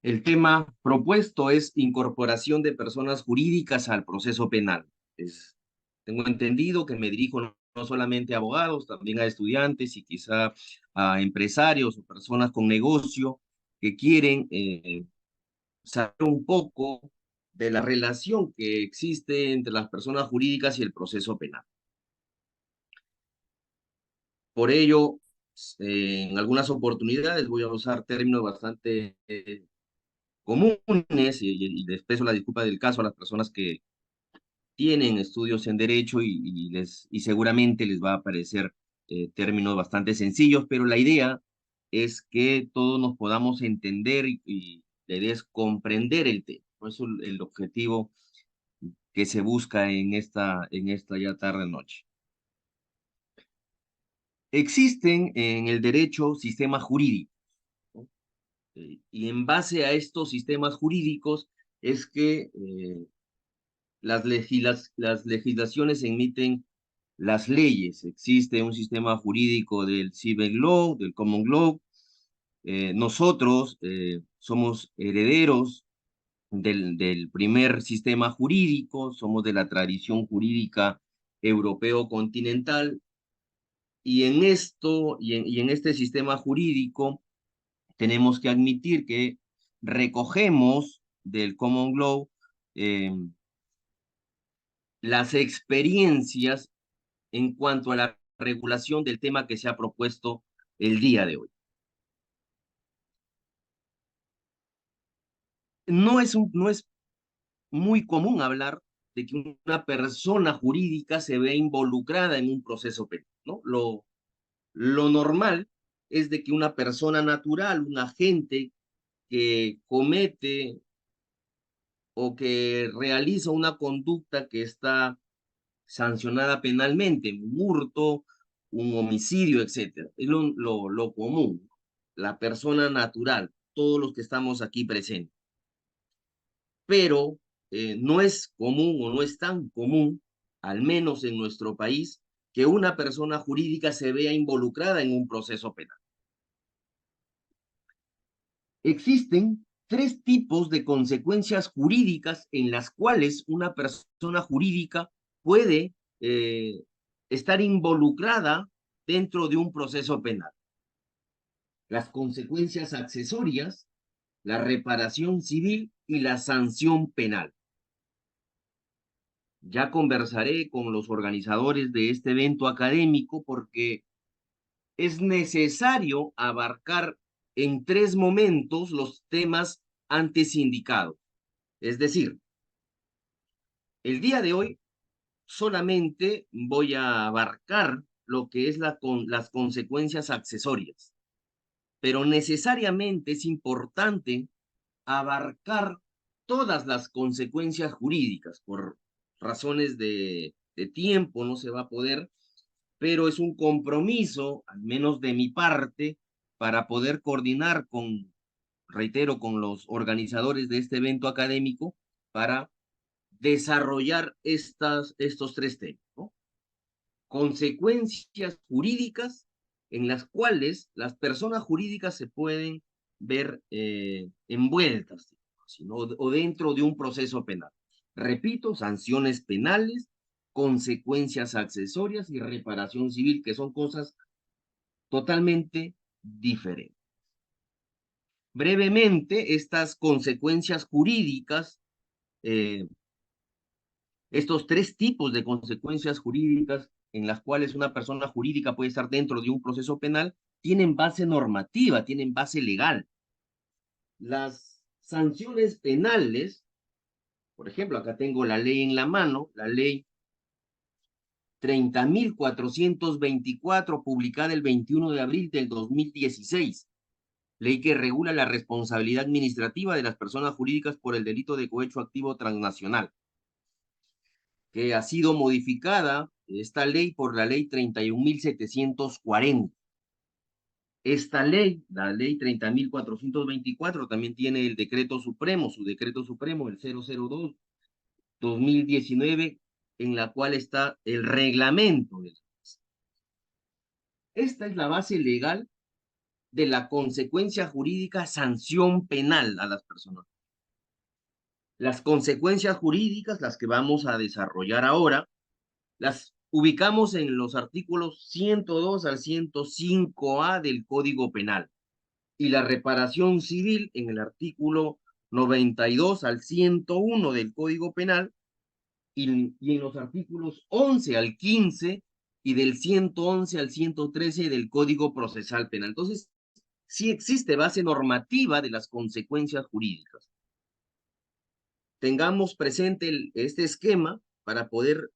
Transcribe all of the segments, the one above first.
El tema propuesto es incorporación de personas jurídicas al proceso penal. Tengo entendido que me dirijo no solamente a abogados, también a estudiantes y quizá a empresarios o personas con negocio que quieren saber un poco de la relación que existe entre las personas jurídicas y el proceso penal. Por ello, en algunas oportunidades voy a usar términos bastante comunes y les expreso la disculpa del caso a las personas que tienen estudios en derecho y seguramente les va a parecer términos bastante sencillos, pero la idea es que todos nos podamos entender y la idea es comprender el tema. Por eso el objetivo que se busca en esta ya tarde-noche. Existen en el derecho sistemas jurídicos, ¿no? Y en base a estos sistemas jurídicos es que las legislaciones emiten las leyes. Existe un sistema jurídico del Civil Law, del Common Law. Nosotros somos herederos del primer sistema jurídico, somos de la tradición jurídica europeo continental, y en esto, y en este sistema jurídico, tenemos que admitir que recogemos del Common Law eh, las experiencias en cuanto a la regulación del tema que se ha propuesto el día de hoy. No es muy común hablar de que una persona jurídica se ve involucrada en un proceso penal, ¿no? Lo normal es de que una persona natural, un agente que comete o que realiza una conducta que está sancionada penalmente, un hurto, un homicidio, etcétera. Es lo común, la persona natural, todos los que estamos aquí presentes. Pero no es común o no es tan común, al menos en nuestro país, que una persona jurídica se vea involucrada en un proceso penal. Existen tres tipos de consecuencias jurídicas en las cuales una persona jurídica puede estar involucrada dentro de un proceso penal. Las consecuencias accesorias, la reparación civil y la sanción penal. Ya conversaré con los organizadores de este evento académico porque es necesario abarcar en tres momentos los temas antes indicados. Es decir, el día de hoy solamente voy a abarcar lo que es las consecuencias accesorias, pero necesariamente es importante abarcar todas las consecuencias jurídicas. Por razones de tiempo no se va a poder, pero es un compromiso, al menos de mi parte, para poder coordinar con, reitero, con los organizadores de este evento académico para desarrollar estos tres temas, ¿no? Consecuencias jurídicas en las cuales las personas jurídicas se pueden ver envueltas, ¿no? O dentro de un proceso penal. Repito, sanciones penales, consecuencias accesorias y reparación civil, que son cosas totalmente diferentes. Brevemente, estas consecuencias jurídicas, eh, estos tres tipos de consecuencias jurídicas en las cuales una persona jurídica puede estar dentro de un proceso penal, tienen base normativa, tienen base legal. Las sanciones penales, por ejemplo, acá tengo la ley en la mano, la ley 30.424, publicada el 21 de abril del 2016, ley que regula la responsabilidad administrativa de las personas jurídicas por el delito de cohecho activo transnacional, que ha sido modificada esta ley por la ley 31.740. Esta ley, la ley 30.424, también tiene el decreto supremo, su decreto supremo, el 002-2019, en la cual está el reglamento. Esta es la base legal de la consecuencia jurídica sanción penal a las personas. Las consecuencias jurídicas, las que vamos a desarrollar ahora, las ubicamos en los artículos 102 al 105A del Código Penal y la reparación civil en el artículo 92 al 101 del Código Penal y en los artículos 11 al 15 y del 111 al 113 del Código Procesal Penal. Entonces, sí existe base normativa de las consecuencias jurídicas. Tengamos presente este esquema para poder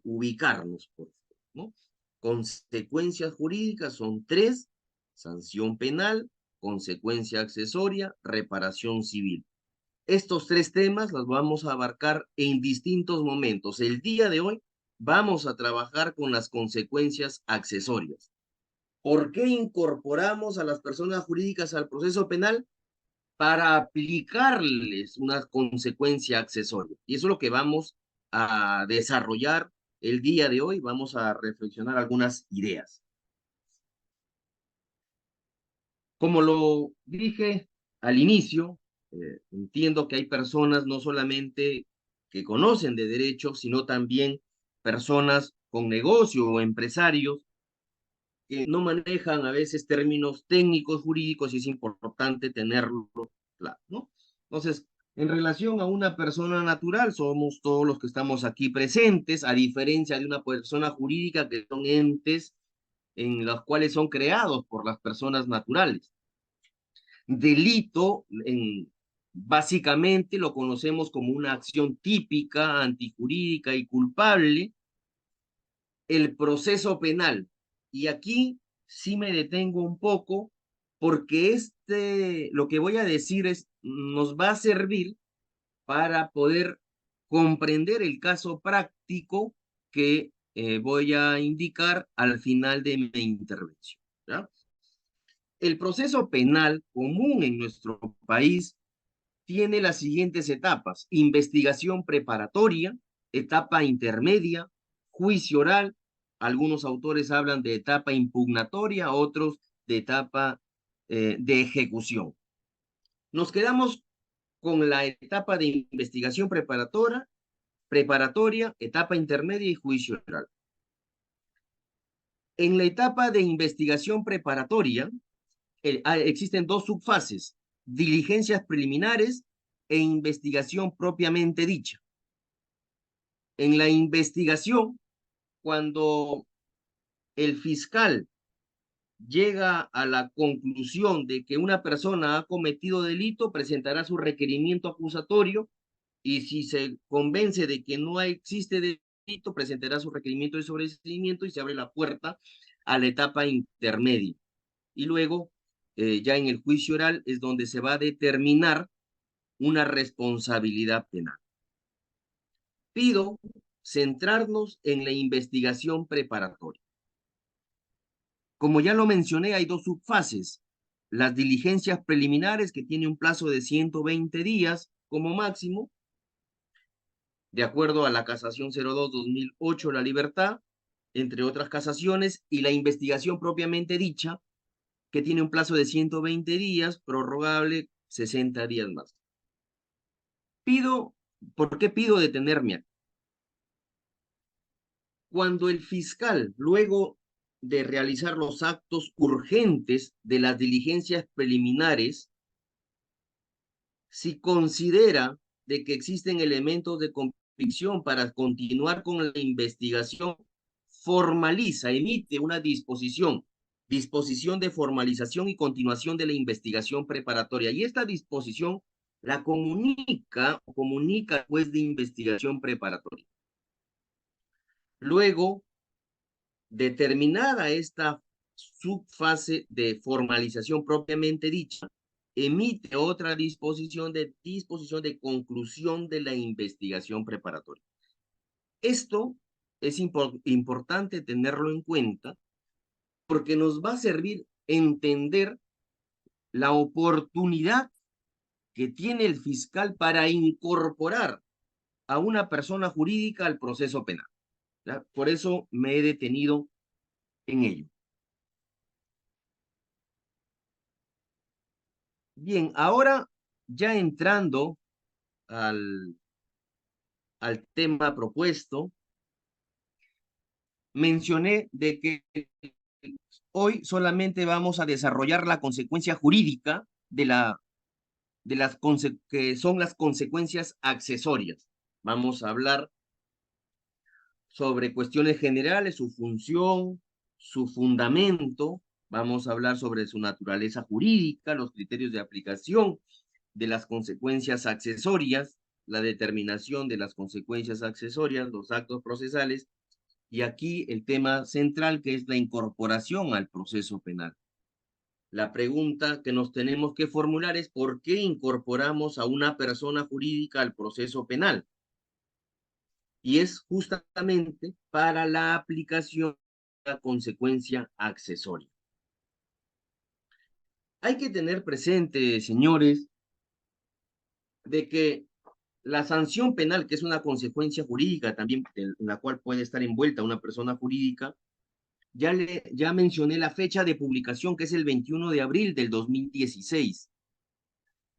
ubicarnos, por favor, ¿no? Consecuencias jurídicas son tres: sanción penal, consecuencia accesoria, reparación civil. Estos tres temas los vamos a abarcar en distintos momentos. El día de hoy vamos a trabajar con las consecuencias accesorias. ¿Por qué incorporamos a las personas jurídicas al proceso penal? Para aplicarles una consecuencia accesoria. Y eso es lo que vamos a desarrollar el día de hoy. Vamos a reflexionar algunas ideas. Como lo dije al inicio, entiendo que hay personas no solamente que conocen de derecho, sino también personas con negocio o empresarios que no manejan a veces términos técnicos jurídicos y es importante tenerlo claro, ¿no? Entonces, en relación a una persona natural, somos todos los que estamos aquí presentes, a diferencia de una persona jurídica que son entes en los cuales son creados por las personas naturales. Delito, básicamente lo conocemos como una acción típica, antijurídica y culpable. El proceso penal. Y aquí sí me detengo un poco porque lo que voy a decir nos va a servir para poder comprender el caso práctico que voy a indicar al final de mi intervención, ¿ya? El proceso penal común en nuestro país tiene las siguientes etapas: investigación preparatoria, etapa intermedia, juicio oral. Algunos autores hablan de etapa impugnatoria, otros de etapa de ejecución. Nos quedamos con la etapa de investigación preparatoria, etapa intermedia y juicio oral. En la etapa de investigación preparatoria existen dos subfases: diligencias preliminares e investigación propiamente dicha. En la investigación, cuando el fiscal llega a la conclusión de que una persona ha cometido delito, presentará su requerimiento acusatorio y si se convence de que no existe delito, presentará su requerimiento de sobreseimiento y se abre la puerta a la etapa intermedia. Y luego, ya en el juicio oral, es donde se va a determinar una responsabilidad penal. Pido centrarnos en la investigación preparatoria. Como ya lo mencioné, hay dos subfases: las diligencias preliminares, que tiene un plazo de 120 días como máximo, de acuerdo a la casación 02-2008, La Libertad, entre otras casaciones, y la investigación propiamente dicha, que tiene un plazo de 120 días, prorrogable 60 días más. ¿Por qué pido detenerme aquí? Cuando el fiscal, luego de realizar los actos urgentes de las diligencias preliminares, si considera de que existen elementos de convicción para continuar con la investigación, formaliza, emite una disposición de formalización y continuación de la investigación preparatoria. Y esta disposición la comunica al juez de investigación preparatoria. Luego, determinada esta subfase de formalización propiamente dicha, emite otra disposición de conclusión de la investigación preparatoria. Esto es importante tenerlo en cuenta porque nos va a servir entender la oportunidad que tiene el fiscal para incorporar a una persona jurídica al proceso penal, ¿ya? Por eso me he detenido en ello. Bien, ahora ya entrando al, al tema propuesto, mencioné de que hoy solamente vamos a desarrollar la consecuencia jurídica de las que son las consecuencias accesorias. Vamos a hablar sobre cuestiones generales, su función, su fundamento. Vamos a hablar sobre su naturaleza jurídica, los criterios de aplicación de las consecuencias accesorias, la determinación de las consecuencias accesorias, los actos procesales, y aquí el tema central que es la incorporación al proceso penal. La pregunta que nos tenemos que formular es ¿por qué incorporamos a una persona jurídica al proceso penal? Y es justamente para la aplicación de la consecuencia accesoria. Hay que tener presente, señores, de que la sanción penal, que es una consecuencia jurídica también en la cual puede estar envuelta una persona jurídica, ya mencioné la fecha de publicación, que es el 21 de abril del 2016.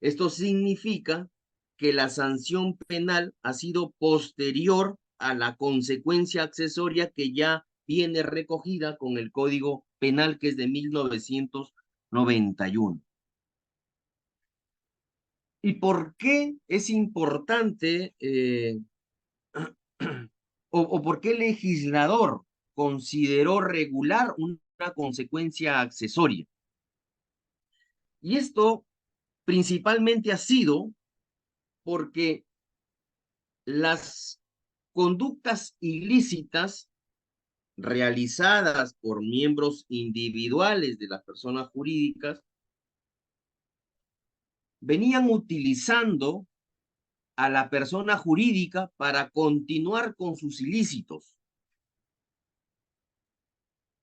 Esto significa que la sanción penal ha sido posterior a la consecuencia accesoria que ya viene recogida con el Código Penal, que es de 1991. ¿Y por qué es importante o por qué el legislador consideró regular una consecuencia accesoria? Y esto principalmente ha sido porque las conductas ilícitas realizadas por miembros individuales de las personas jurídicas venían utilizando a la persona jurídica para continuar con sus ilícitos.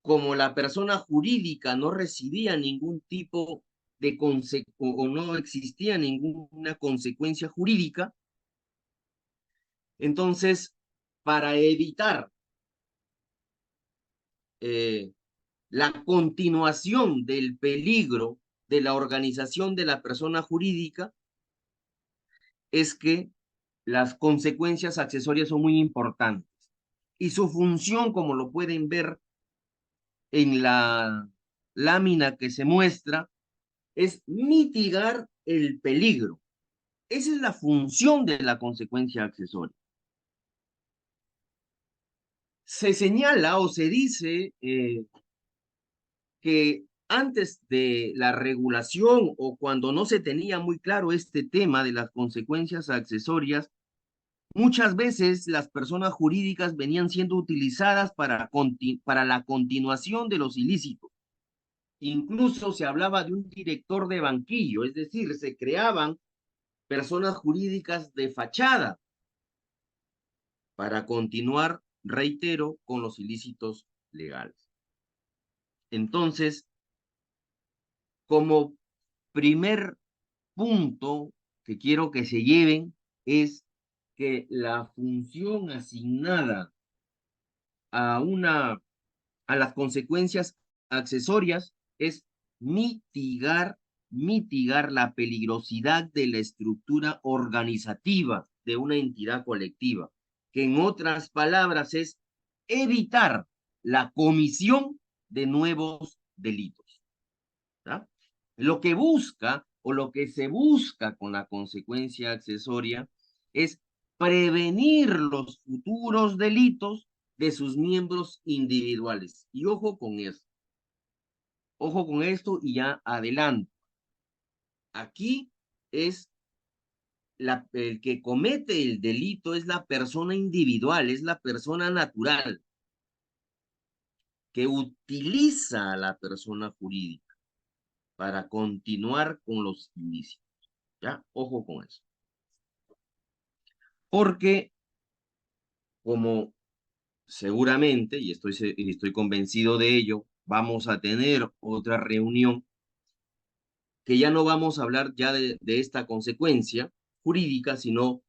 Como la persona jurídica no recibía ningún tipo de o no existía ninguna consecuencia jurídica, entonces, para evitar eh, la continuación del peligro de la organización de la persona jurídica, es que las consecuencias accesorias son muy importantes. Y su función, como lo pueden ver en la lámina que se muestra, es mitigar el peligro. Esa es la función de la consecuencia accesoria. Se señala o se dice que antes de la regulación o cuando no se tenía muy claro este tema de las consecuencias accesorias, muchas veces las personas jurídicas venían siendo utilizadas para la continuación de los ilícitos. Incluso se hablaba de un director de banquillo, es decir, se creaban personas jurídicas de fachada para continuar, reitero, con los ilícitos legales. Entonces, como primer punto que quiero que se lleven es que la función asignada a a las consecuencias accesorias es mitigar la peligrosidad de la estructura organizativa de una entidad colectiva, que en otras palabras es evitar la comisión de nuevos delitos. ¿Ya? Lo que busca o lo que se busca con la consecuencia accesoria es prevenir los futuros delitos de sus miembros individuales. Y ojo con esto y ya adelante. Aquí es el que comete el delito es la persona individual, es la persona natural que utiliza a la persona jurídica para continuar con los ilícitos. ¿Ya? Ojo con eso. Porque, como seguramente, y estoy convencido de ello, vamos a tener otra reunión que ya no vamos a hablar ya de esta consecuencia jurídica, sino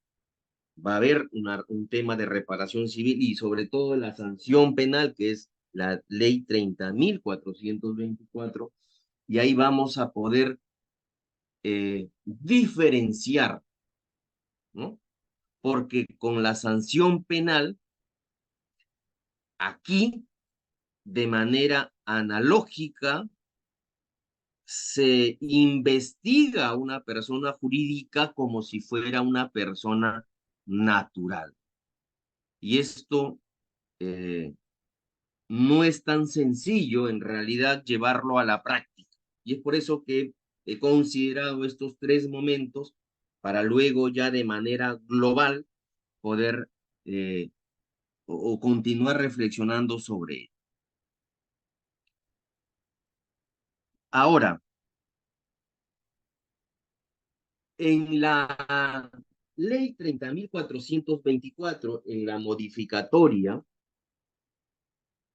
va a haber un tema de reparación civil y sobre todo la sanción penal, que es la ley 30.424, y ahí vamos a poder diferenciar, ¿no? Porque con la sanción penal, aquí, de manera analógica, se investiga a una persona jurídica como si fuera una persona natural. Y esto no es tan sencillo en realidad llevarlo a la práctica. Y es por eso que he considerado estos tres momentos para luego ya de manera global poder o continuar reflexionando sobre ello. Ahora, en la ley 30.424, en la modificatoria,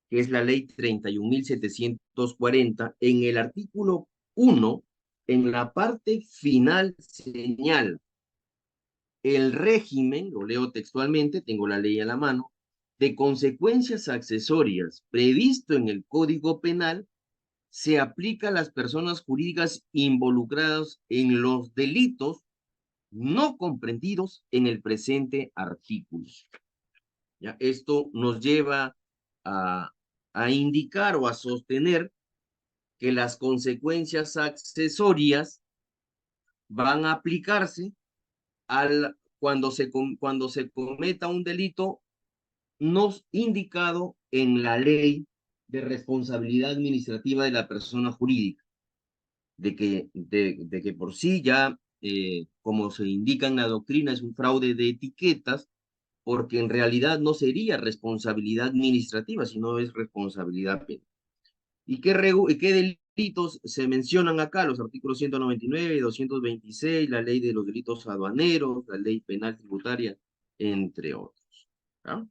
que es la ley 31.740, en el artículo 1, en la parte final señala el régimen, lo leo textualmente, tengo la ley a la mano, de consecuencias accesorias previsto en el Código Penal se aplica a las personas jurídicas involucradas en los delitos no comprendidos en el presente artículo. ¿Ya? Esto nos lleva a, a indicar o a sostener que las consecuencias accesorias van a aplicarse cuando se cometa un delito no indicado en la ley de responsabilidad administrativa de la persona jurídica, de que por sí ya, como se indica en la doctrina, es un fraude de etiquetas, porque en realidad no sería responsabilidad administrativa, sino es responsabilidad penal. ¿Y qué delitos se mencionan acá? Los artículos 199 y 226, la ley de los delitos aduaneros, la ley penal tributaria, entre otros. ¿Ah?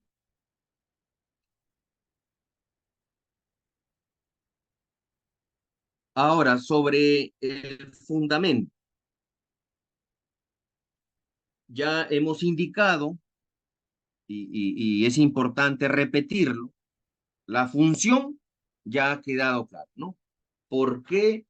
Ahora, sobre el fundamento, ya hemos indicado, y es importante repetirlo, la función ya ha quedado claro, ¿no? ¿Por qué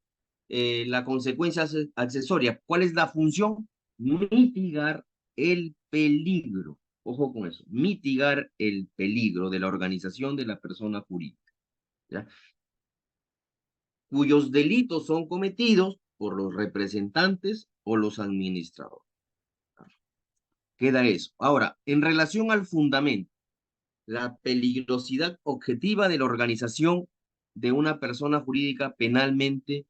la consecuencia accesoria? ¿Cuál es la función? Mitigar el peligro. Ojo con eso, mitigar el peligro de la organización de la persona jurídica, ¿ya? Cuyos delitos son cometidos por los representantes o los administradores. Queda eso. Ahora, en relación al fundamento, la peligrosidad objetiva de la organización de una persona jurídica penalmente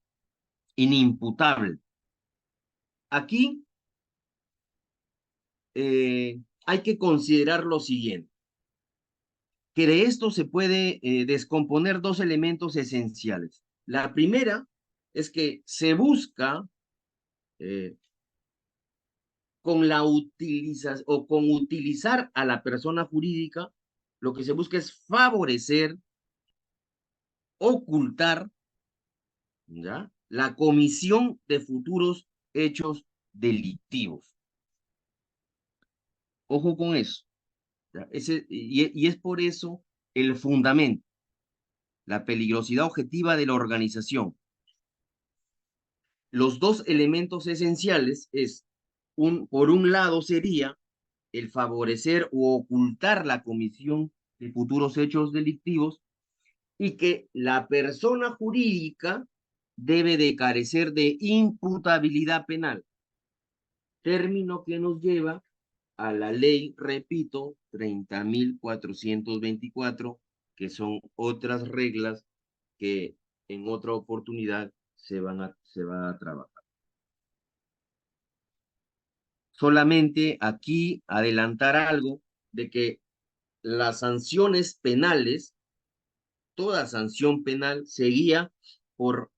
inimputable. Aquí hay que considerar lo siguiente, que de esto se puede descomponer dos elementos esenciales. La primera es que se busca eh, con la utilización o con utilizar a la persona jurídica, lo que se busca es favorecer, ocultar, ¿ya? La comisión de futuros hechos delictivos. Ojo con eso. ¿Ya? Y es por eso el fundamento, la peligrosidad objetiva de la organización. Los dos elementos esenciales es, por un lado sería el favorecer o ocultar la comisión de futuros hechos delictivos y que la persona jurídica debe de carecer de imputabilidad penal, término que nos lleva a la ley, repito, 30.424, que son otras reglas que en otra oportunidad se va a trabajar. Solamente aquí adelantar algo de que las sanciones penales, toda sanción penal se guía por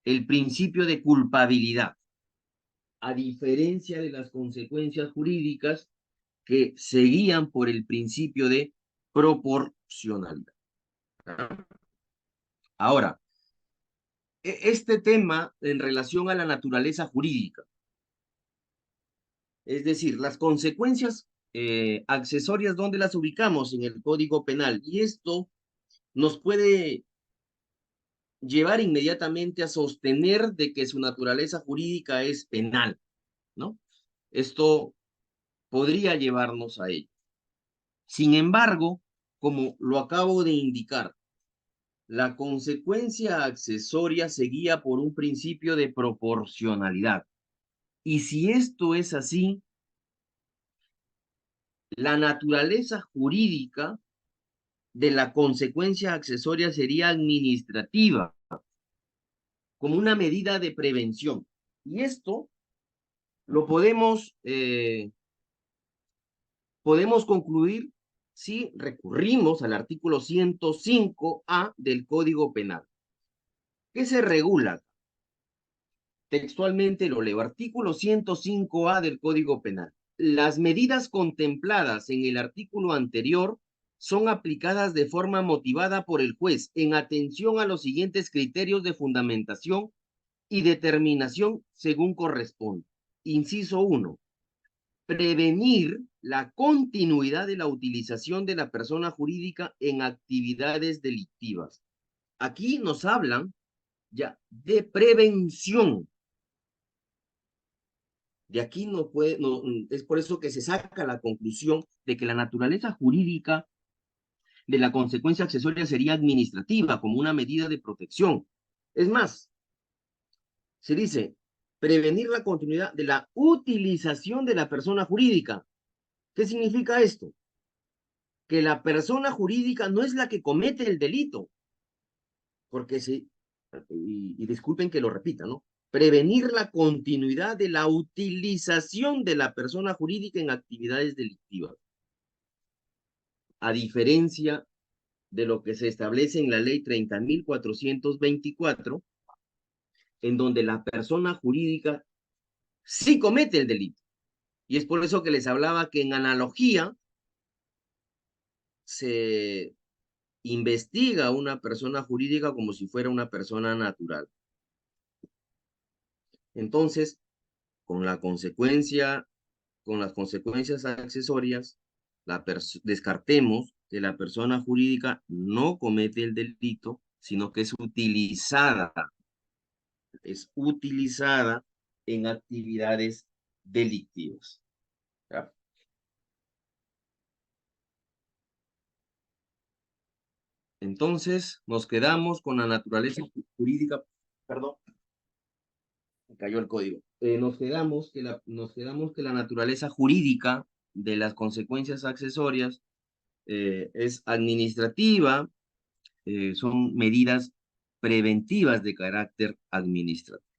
el principio de culpabilidad, a diferencia de las consecuencias jurídicas que se guían por el principio de proporcionalidad. Ahora, este tema en relación a la naturaleza jurídica, es decir, las consecuencias accesorias, ¿dónde las ubicamos? En el Código Penal. Y esto nos puede llevar inmediatamente a sostener de que su naturaleza jurídica es penal, ¿no? Esto podría llevarnos a ello. Sin embargo, como lo acabo de indicar, la consecuencia accesoria se guía por un principio de proporcionalidad. Y si esto es así, la naturaleza jurídica de la consecuencia accesoria sería administrativa, como una medida de prevención. Y esto lo podemos concluir si recurrimos al artículo 105A del Código Penal. ¿Qué se regula? Textualmente lo leo, artículo 105A del Código Penal. Las medidas contempladas en el artículo anterior son aplicadas de forma motivada por el juez en atención a los siguientes criterios de fundamentación y determinación según corresponde. Inciso 1. Prevenir la continuidad de la utilización de la persona jurídica en actividades delictivas. Aquí nos hablan ya de prevención. De aquí no puede, no, es por eso que se saca la conclusión de que la naturaleza jurídica de la consecuencia accesoria sería administrativa, como una medida de protección. Es más, se dice prevenir la continuidad de la utilización de la persona jurídica. ¿Qué significa esto? Que la persona jurídica no es la que comete el delito, porque si, y disculpen que lo repita, ¿no? Prevenir la continuidad de la utilización de la persona jurídica en actividades delictivas. A diferencia de lo que se establece en la ley 30.424, en donde la persona jurídica sí comete el delito. Y es por eso que les hablaba que en analogía se investiga a una persona jurídica como si fuera una persona natural. Entonces, con la consecuencia, con las consecuencias accesorias, descartemos que la persona jurídica no comete el delito, sino que es utilizada en actividades delictivas. ¿Ya? Entonces, nos quedamos con la naturaleza jurídica, perdón, me cayó el código. Nos quedamos que la naturaleza jurídica de las consecuencias accesorias es administrativa, son medidas preventivas de carácter administrativo.